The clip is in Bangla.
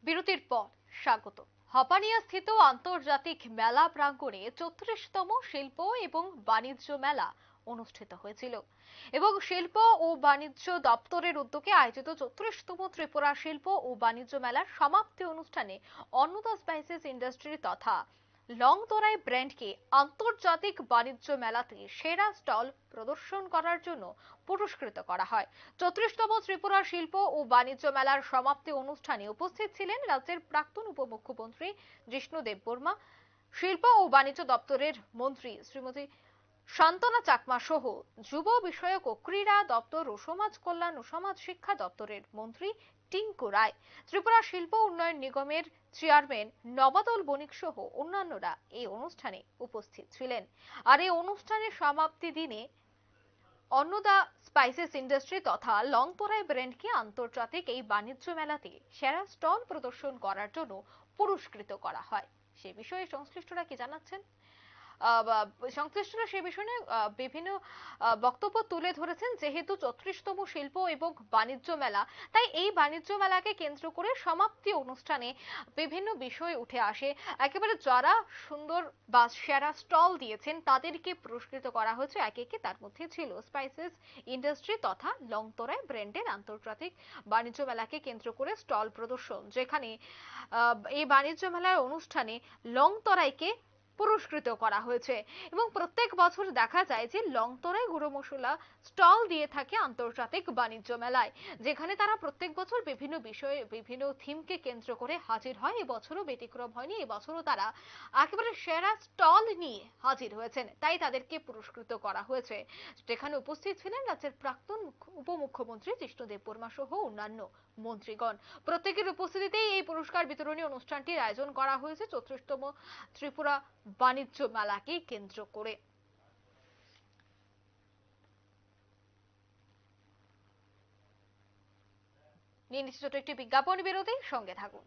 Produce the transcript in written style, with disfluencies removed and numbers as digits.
বিরতির পর স্বাগত। হাপানিয়া স্থিত আন্তর্জাতিক মেলা প্রাঙ্গণে 34তম শিল্প এবং বাণিজ্য মেলা অনুষ্ঠিত হয়েছিল এবং শিল্প ও বাণিজ্য দপ্তরের উদ্যোগে আয়োজিত 34তম ত্রিপুরা শিল্প ও বাণিজ্য মেলার সমাপ্তি অনুষ্ঠানে অন্নদা স্পাইসেস ইন্ডাস্ট্রি তথা লংতরাই ব্র্যান্ডকে আন্তর্জাতিক বাণিজ্য মেলাতে সেরা স্টল প্রদর্শন করার জন্য পুরস্কৃত করা হয়। 34তম ত্রিপুরা শিল্প ও বাণিজ্য মেলার সমাপ্তি অনুষ্ঠানে উপস্থিত ছিলেন রাজ্যের প্রাক্তন উপমুখ্যমন্ত্রী জিষ্ণু দেববর্মা, শিল্প ও বাণিজ্য দপ্তরের মন্ত্রী শ্রীমতী শান্তনা চাকমা সহ যুব বিষয়ক ও ক্রীড়া দপ্তর ও সমাজ কল্যাণ ও সমাজ শিক্ষা দপ্তরের মন্ত্রী টিঙ্কু রায়, ত্রিপুরা শিল্প উন্নয়ন নিগমের চেয়ারম্যান নবাদল বণিক সহ অন্যান্যরা এই অনুষ্ঠানে উপস্থিত ছিলেন। আর এই অনুষ্ঠানের সমাপ্তি দিনে অন্নদা স্পাইসেস ইন্ডাস্ট্রি তথা লংতরাই ব্র্যান্ডকে আন্তর্জাতিক এই বাণিজ্য মেলাতে সেরা স্টল প্রদর্শন করার জন্য পুরস্কৃত করা হয়। সে বিষয়ে সংশ্লিষ্টরা কি জানাচ্ছেন, সংশ্লিষ্টরা সে বিষয়ে বিভিন্ন বক্তব্য তুলে ধরেছেন। যেহেতু 34তম শিল্প এবং বাণিজ্য মেলা, তাই এই বাণিজ্য মেলাকে কেন্দ্র করে সমাপ্তি অনুষ্ঠানে বিভিন্ন বিষয় উঠে আসে। একেবারে যারা সুন্দর বা সেরা স্টল দিয়েছেন তাদেরকে পুরস্কৃত করা হয়েছে একে একে। তার মধ্যে ছিল স্পাইসেস ইন্ডাস্ট্রি তথা লংতরাই ব্র্যান্ডের আন্তর্জাতিক বাণিজ্য মেলাকে কেন্দ্র করে স্টল প্রদর্শন, যেখানে এই বাণিজ্য মেলার অনুষ্ঠানে লংতরাইকে পুরস্কৃত করা হয়েছে। এবং প্রত্যেক বছর দেখা যায় যে লংতরাই গুঁড়ো মশলা স্টল দিয়ে থাকে আন্তর্জাতিক বাণিজ্য মেলায়, যেখানে তারা প্রত্যেক বছর বিভিন্ন বিষয়ে বিভিন্ন থিমকে কেন্দ্র করে হাজির হয়। এবছরও ব্যতিক্রম হয়নি, এবছরও তারা একেবারে সেরা স্টল নিয়ে হাজির হয়েছেন, তাই তাদেরকে পুরস্কৃত করা হয়েছে। যেখানে উপস্থিত ছিলেন রাজ্যের প্রাক্তন উপমুখ্যমন্ত্রী জিষ্ণু দেববর্মা সহ অন্যান্য মন্ত্রীগণ। প্রত্যেকের উপস্থিতিতেই এই পুরস্কার বিতরণী অনুষ্ঠানটির আয়োজন করা হয়েছে 34তম ত্রিপুরা বাণিজ্য মেলাকে কেন্দ্র করে। নিয়ে নিচ্ছে ছোট একটি বিজ্ঞাপন বিরতি, সঙ্গে থাকুন।